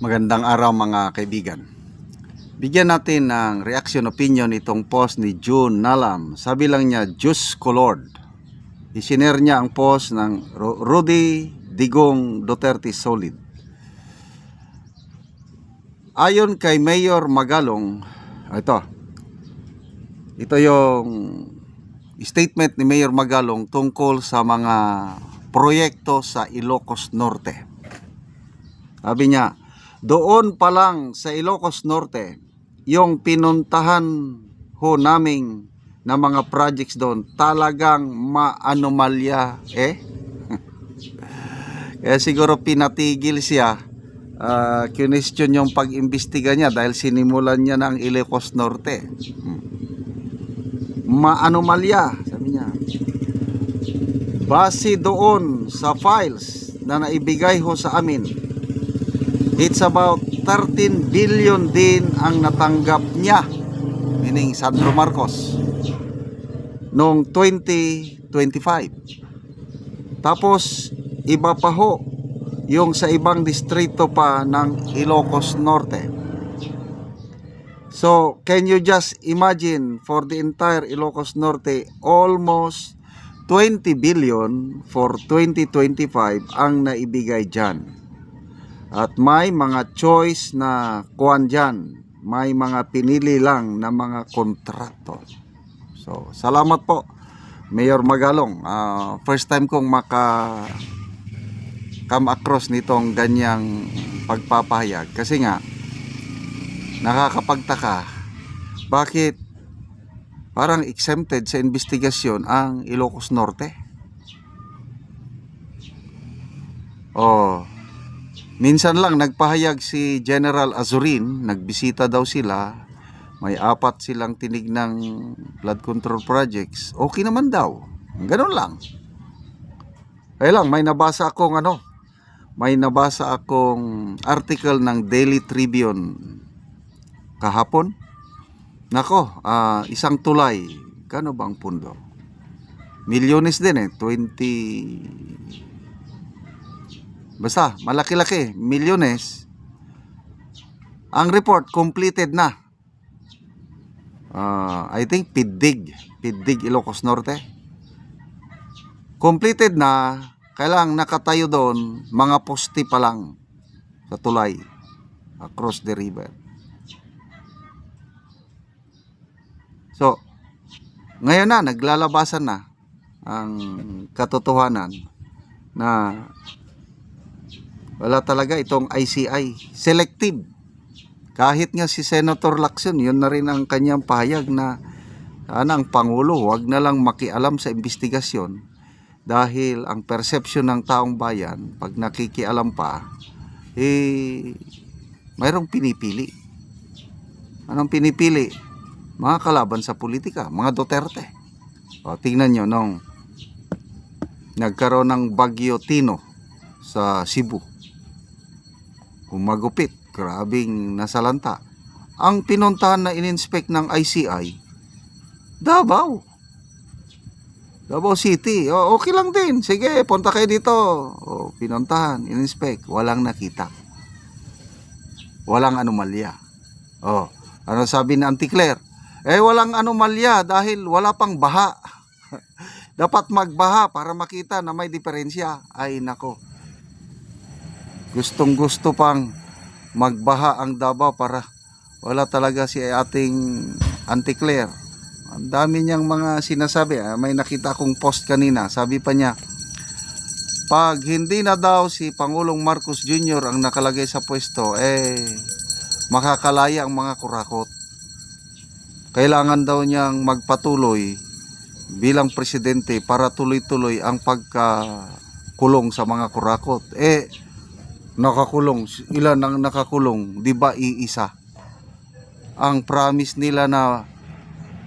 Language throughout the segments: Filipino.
Magandang araw mga kaibigan. Bigyan natin ng reaction opinion itong post ni June Nalam. Sabi lang niya, Diyos ko Lord. Isinare niya ang post ng Rudy Digong Duterte Solid. Ayon kay Mayor Magalong, ito yung statement ni Mayor Magalong tungkol sa mga proyekto sa Ilocos Norte. Sabi niya, doon pa lang sa Ilocos Norte, yung pinuntahan ho naming na mga projects doon, talagang maanomalya Kaya siguro pinatigil siya, question yung pag-imbestiga niya dahil sinimulan niya ng Ilocos Norte. Maanomalya, sabi niya. Base doon sa files na naibigay ho sa amin, it's about 13 billion din ang natanggap niya, meaning Sandro Marcos, noong 2025. Tapos iba pa ho yung sa ibang distrito pa ng Ilocos Norte. So can you just imagine, for the entire Ilocos Norte, almost 20 billion for 2025 ang naibigay dyan. At may mga choice na kuwan dyan. May mga pinili lang na mga kontrakto. So, salamat po, Mayor Magalong. First time kong come across nitong ganyang pagpapahayag. Kasi nga, nakakapagtaka, bakit parang exempted sa investigasyon ang Ilocos Norte? Minsan lang nagpahayag si General Azurin, nagbisita daw sila, may 4 silang tinignang flood control projects, okay naman daw, ganun lang. Kaya lang may nabasa akong article ng Daily Tribune kahapon. Nako, isang tulay, kano bang pundo? Milyones din 20, basta malaki-laki, milyones. Ang report completed na. I think PIDDIG Ilocos Norte. Completed na, kailang nakatayo doon mga poste pa lang sa tulay across the river. So, ngayon na naglalabasan na ang katotohanan na wala talaga itong ICI. Selective. Kahit nga si Senator Lacson, yun na rin ang kanyang pahayag na sana ang Pangulo huwag na lang makialam sa investigasyon dahil ang perception ng taong bayan pag nakikialam pa, mayroong pinipili. Anong pinipili? Mga kalaban sa politika, mga Duterte. Tingnan nyo nung nagkaroon ng Bagyo Tino sa Cebu. Humagupit, grabing nasalanta. Ang pinuntahan na in-inspect ng ICI, Davao City. Okay lang din, sige, punta kayo dito. Pinuntahan, in-inspect, walang nakita, walang anomalya. Ano sabi ni Auntie Claire? Walang anomalya dahil wala pang baha. Dapat magbaha para makita na may diferensya. Ay nako, gustong gusto pang magbaha ang Davao para wala talaga si ating Auntie Claire. Ang dami niyang mga sinasabi. May nakita akong post kanina, sabi pa niya, pag hindi na daw si Pangulong Marcos Jr. ang nakalagay sa pwesto, makakalaya ang mga kurakot. Kailangan daw niyang magpatuloy bilang presidente para tuloy-tuloy ang pagkakulong sa mga kurakot. Nakakulong, ilan ang nakakulong, di ba iisa? Ang promise nila na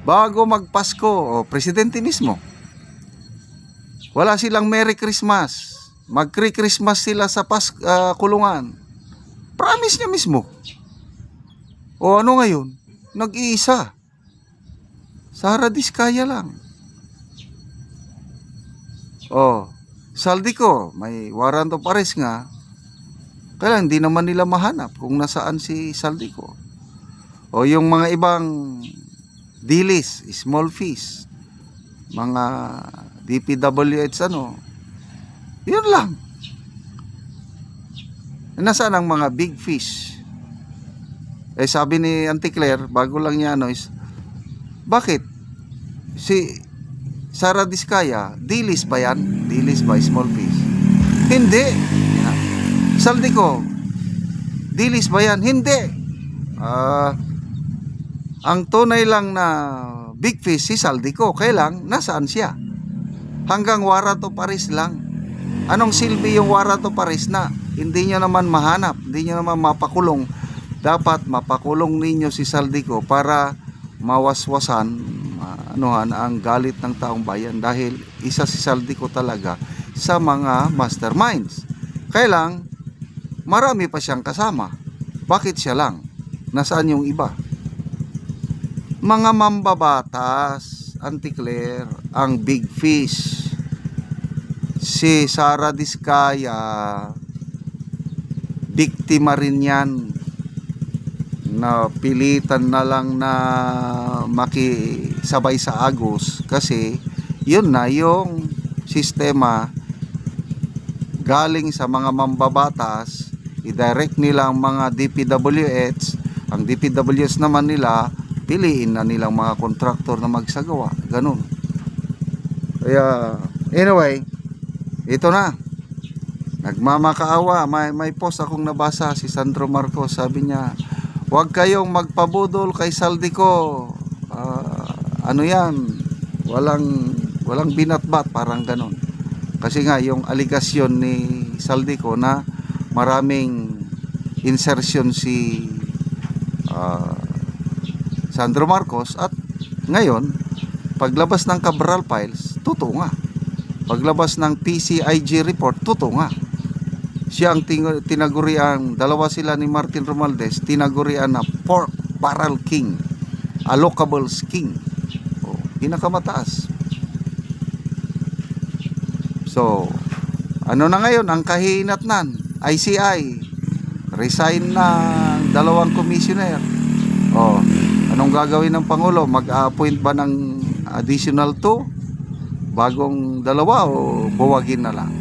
bago magpasko, presidente mismo, wala silang Merry Christmas, magkri-Christmas sila sa kulungan. Promise niya mismo. Ano ngayon? Nag-iisa. Sara Diskaya lang. Saldi ko, may warrant of arrest nga. Kaya lang, hindi naman nila mahanap kung nasaan si Saldico. O yung mga ibang dilis, small fish, mga DPWH yun lang. Nasaan ang mga big fish? Sabi ni Auntie Claire, bago lang niya is, bakit? Si Sara Diskaya, dilis ba yan? Dilis ba, small fish? Hindi. Saldico, dilis ba yan? Hindi. Ang tunay lang na big fish si Saldico. Kailang, nasaan siya? Hanggang Wara to Paris lang. Anong silbi yung Wara to Paris na hindi nyo naman mahanap, hindi nyo naman mapakulong? Dapat mapakulong ninyo si Saldico para mawaswasan ang galit ng taong bayan, dahil isa si Saldico talaga sa mga masterminds. Kailang, marami pa siyang kasama. Bakit siya lang? Nasaan yung iba? Mga mambabatas, Auntie Claire, ang big fish. Si Sara Diskaya, biktima rin yan. Napilitan na lang na makisabay sa Agos kasi yun na yung sistema galing sa mga mambabatas, i-direct nila ang mga DPWH, ang DPWH naman nila, piliin na nilang mga kontraktor na magsagawa, ganun. Kaya, anyway, ito na, nagmamakaawa, may post akong nabasa, si Sandro Marcos, sabi niya, huwag kayong magpabudol kay Saldico, yan, walang binatbat, parang ganun. Kasi nga yung aligasyon ni Saldico na maraming insertion si Sandro Marcos, at ngayon paglabas ng Cabral Files, totoo nga. Paglabas ng PCIG report, totoo nga. Siya ang tinagurian, dalawa sila ni Martin Romualdez, tinagurian na pork barrel king, allocables king, pinakamataas. So, ano na ngayon ang kahinatnan? ICI, resign na dalawang commissioner. Anong gagawin ng Pangulo? Mag-appoint ba ng additional 2? Bagong dalawa o buwagin na lang?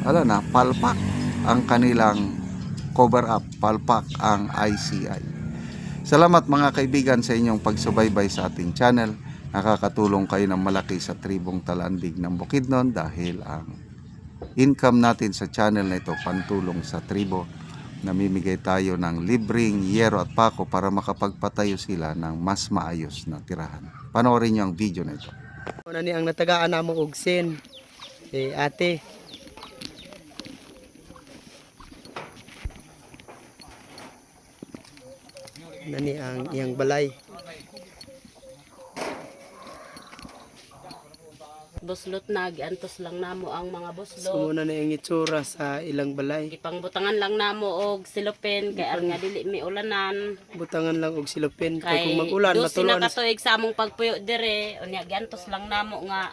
Wala na, palpak ang kanilang cover up, palpak ang ICI. Salamat mga kaibigan sa inyong pagsubaybay sa ating channel. Nakakatulong kayo ng malaki sa tribong Talandig ng Bukidnon, dahil ang income natin sa channel na ito pantulong sa tribo. Namimigay tayo ng libreng yero at pako para makapagpatayo sila ng mas maayos na tirahan. Panoorin niyo ang video na ito. Nani ang natagaan namo og sin. Ate. Nani ang iyang balay. Buslot na, giantos lang namo ang mga buslot. Sumuna na ang itsura sa ilang balay. Gipangbutangan lang namo og silopin kay aron nga dili mi ulanan. Butangan lang og silupin kay Kay kung mag-ulan dosi na matulan. katuig sa among pagpuyo dire, unya giantos lang namo nga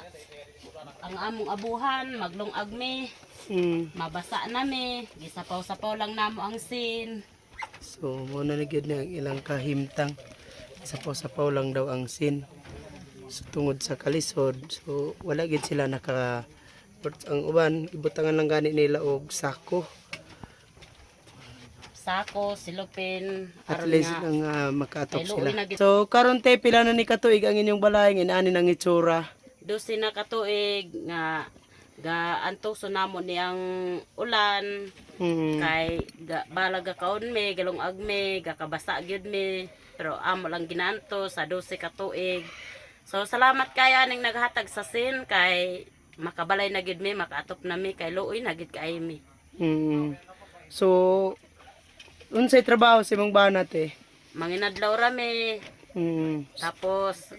ang among abuhan maglungag mi, mabasa na mi, gisapaw-sapaw lang namo ang sin. So muna na gyud na ang ilang kahimtang. Sapaw-sapaw lang daw ang sin. So, tungod sa kalisod, so wala gid sila naka ang uban ibutangan lang gani nila og sako. Sako, silopin, At aron least nga lang makaatok kay sila. luoy na gid. So karon te pila na ni katuig ang inyong balay ngin-ani nang itsura. Dosi na katuig nga gaantos namo ni ang ulan. Kay balaga kaon mi, galungag mi, gakabasa gyud mi, pero amo lang ginanto sa 12 ka tuig. So salamat kayo ning naghatag sa sin, kay makabalay na gyud mi, makaatop na mi, kay luoy na gyud kay mi. So unsay trabaho sa imong banat eh? Manginadlaw ra mi, tapos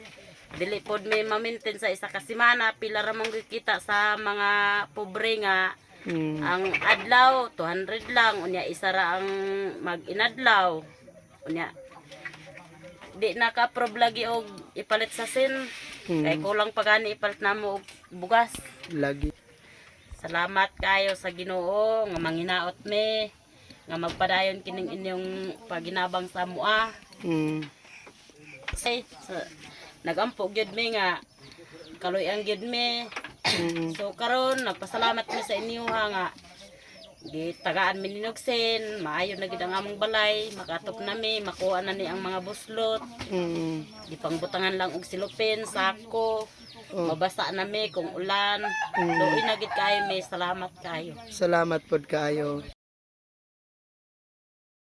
dili pod mi ma-maintain sa isa ka semana, pila ra mong kita sa mga pobre nga. Ang adlaw 200 lang, unya isa ra ang mag-inadlaw, unya di naka-approve lagi og ipalit sa sin, kay kulang pa gani ipalit namo og bugas. Lagi. Salamat kayo sa Ginoo nga manginaot mi, nga magpadayon kining inyong paginabang sa mua. Say, nagampo gyud mi nga kaloy-an gyud mi. So karon nagpasalamat mi sa inyo ha nga gitagaan mi ninugsin, maayo na gid ang among balay, makatop nami, makuha na ni ang mga buslot. Gipangbutangan lang og silupin, sako. Mabasa nami kung ulan. Luoy na gid kayo, may salamat kayo. Salamat pod kaayo.